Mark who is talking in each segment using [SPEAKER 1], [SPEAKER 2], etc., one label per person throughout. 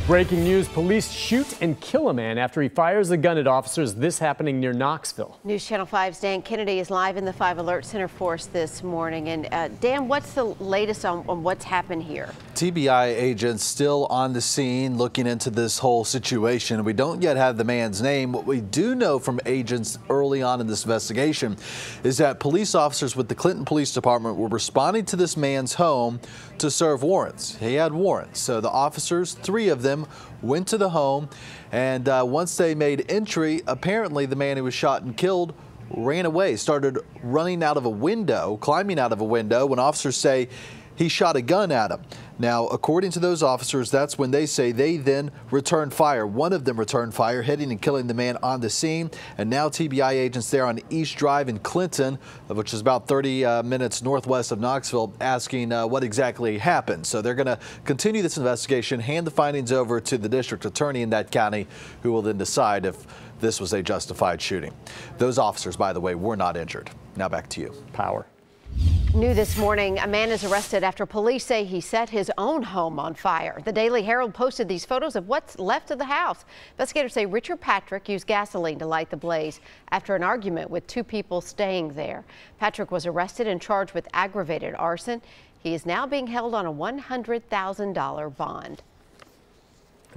[SPEAKER 1] Breaking news, police shoot and kill a man after he fires a gun at officers. This happening near Knoxville.
[SPEAKER 2] News Channel 5's Dan Kennedy is live in the 5 Alert Center for us this morning. And Dan, what's the latest on what's happened here?
[SPEAKER 3] TBI agents still on the scene looking into this whole situation. We don't yet have the man's name. What we do know from agents early on in this investigation is that police officers with the Clinton Police Department were responding to this man's home to serve warrants. He had warrants. So the officers, 3 of them, went to the home, and once they made entry, apparently the man who was shot and killed ran away, started running out of a window, climbing out of a window, when officers say he shot a gun at him. Now, according to those officers, that's when they say they then returned fire. One of them returned fire, hitting and killing the man on the scene. And now TBI agents there on East Drive in Clinton, which is about 30 minutes northwest of Knoxville, asking what exactly happened. So they're going to continue this investigation, hand the findings over to the district attorney in that county, who will then decide if this was a justified shooting. Those officers, by the way, were not injured. Now back to you.
[SPEAKER 1] Power.
[SPEAKER 2] New this morning, a man is arrested after police say he set his own home on fire. The Daily Herald posted these photos of what's left of the house. Investigators say Richard Patrick used gasoline to light the blaze after an argument with 2 people staying there. Patrick was arrested and charged with aggravated arson. He is now being held on a $100,000 bond.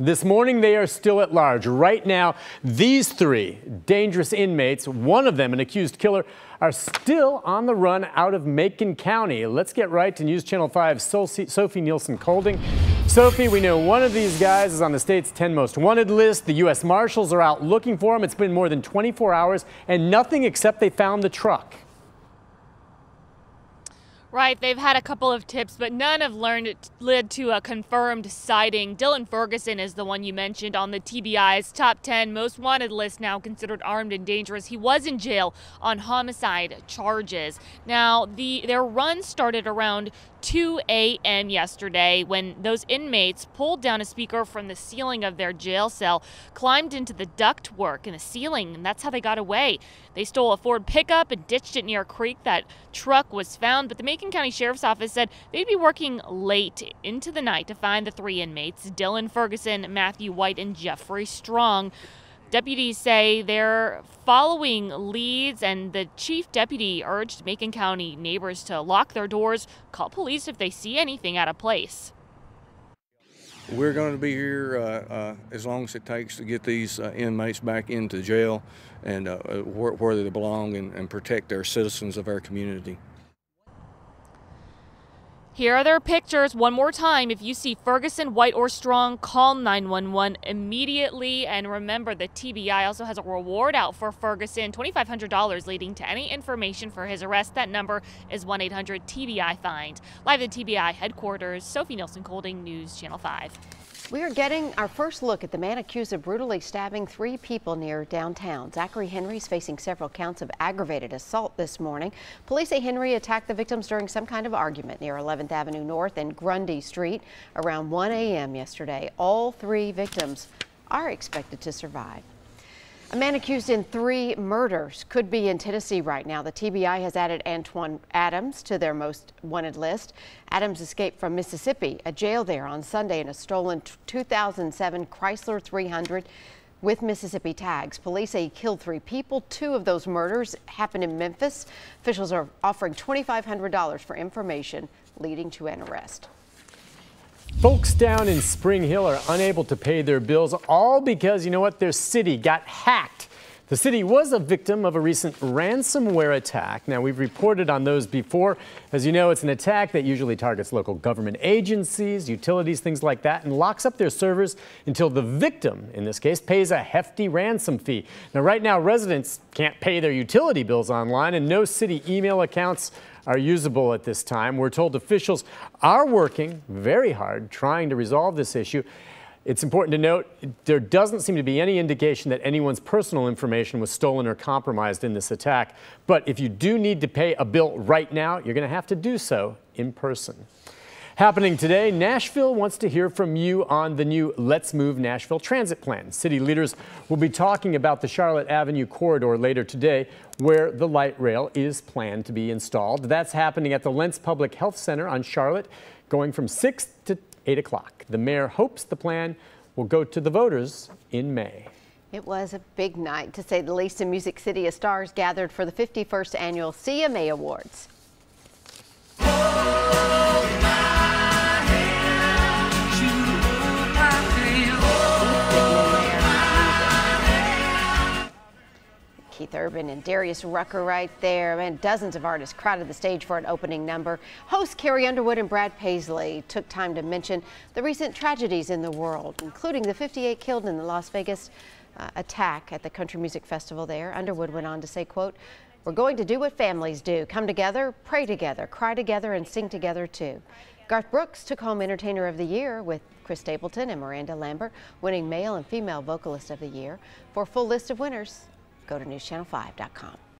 [SPEAKER 1] This morning, they are still at large. Right now, these 3 dangerous inmates, one of them an accused killer, are still on the run out of Macon County. Let's get right to News Channel 5's Sophie Nielsen-Colding. Sophie, we know one of these guys is on the state's 10 most wanted list. The U.S. Marshals are out looking for him. It's been more than 24 hours and nothing except they found the truck.
[SPEAKER 4] Right, they've had a couple of tips, but none have led to a confirmed sighting. Dylan Ferguson is the one you mentioned on the TBI's top 10 most wanted list, now considered armed and dangerous. He was in jail on homicide charges. Now, their run started around 2 a.m. yesterday when those inmates pulled down a speaker from the ceiling of their jail cell, climbed into the ductwork in the ceiling, and that's how they got away. They stole a Ford pickup and ditched it near a creek. That truck was found, but the Macon County Sheriff's Office said they'd be working late into the night to find the 3 inmates, Dylan Ferguson, Matthew White, and Jeffrey Strong. Deputies say they're following leads, and the chief deputy urged Macon County neighbors to lock their doors, call police if they see anything out of place.
[SPEAKER 5] We're going to be here as long as it takes to get these inmates back into jail and where they belong and protect their citizens of our community.
[SPEAKER 4] Here are their pictures one more time. If you see Ferguson, White, or Strong, call 911 immediately. And remember, the TBI also has a reward out for Ferguson, $2,500 leading to any information for his arrest. That number is 1-800-TBI-FIND. Live at TBI headquarters, Sophie Nielsen-Colding, News Channel 5.
[SPEAKER 2] We are getting our first look at the man accused of brutally stabbing 3 people near downtown. Zachary Henry is facing several counts of aggravated assault this morning. Police say Henry attacked the victims during some kind of argument near 11th Avenue North and Grundy Street around 1 a.m. yesterday. All 3 victims are expected to survive. A man accused in 3 murders could be in Tennessee right now. The TBI has added Antoine Adams to their most wanted list. Adams escaped from Mississippi, a jail there on Sunday in a stolen 2007 Chrysler 300 with Mississippi tags. Police say he killed 3 people. 2 of those murders happened in Memphis. Officials are offering $2,500 for information leading to an arrest.
[SPEAKER 1] Folks down in Spring Hill are unable to pay their bills, all because, you know what, their city got hacked. The city was a victim of a recent ransomware attack. Now, we've reported on those before. As you know, it's an attack that usually targets local government agencies, utilities, things like that, and locks up their servers until the victim, in this case, pays a hefty ransom fee. Now, right now, residents can't pay their utility bills online, and no city email accounts are usable at this time. We're told officials are working very hard trying to resolve this issue. It's important to note there doesn't seem to be any indication that anyone's personal information was stolen or compromised in this attack. But if you do need to pay a bill right now, you're going to have to do so in person. Happening today, Nashville wants to hear from you on the new Let's Move Nashville transit plan. City leaders will be talking about the Charlotte Avenue corridor later today, where the light rail is planned to be installed. That's happening at the Lentz Public Health Center on Charlotte, going from 6 to 8 o'clock. The mayor hopes the plan will go to the voters in May.
[SPEAKER 2] It was a big night, to say the least, in Music City as stars gathered for the 51st annual CMA Awards. Keith Urban and Darius Rucker right there, and dozens of artists crowded the stage for an opening number. Hosts Carrie Underwood and Brad Paisley took time to mention the recent tragedies in the world, including the 58 killed in the Las Vegas attack at the Country Music Festival there. Underwood went on to say, quote, "We're going to do what families do, come together, pray together, cry together, and sing together too." Garth Brooks took home Entertainer of the Year, with Chris Stapleton and Miranda Lambert winning Male and Female Vocalist of the Year. For a full list of winners, go to newschannel5.com.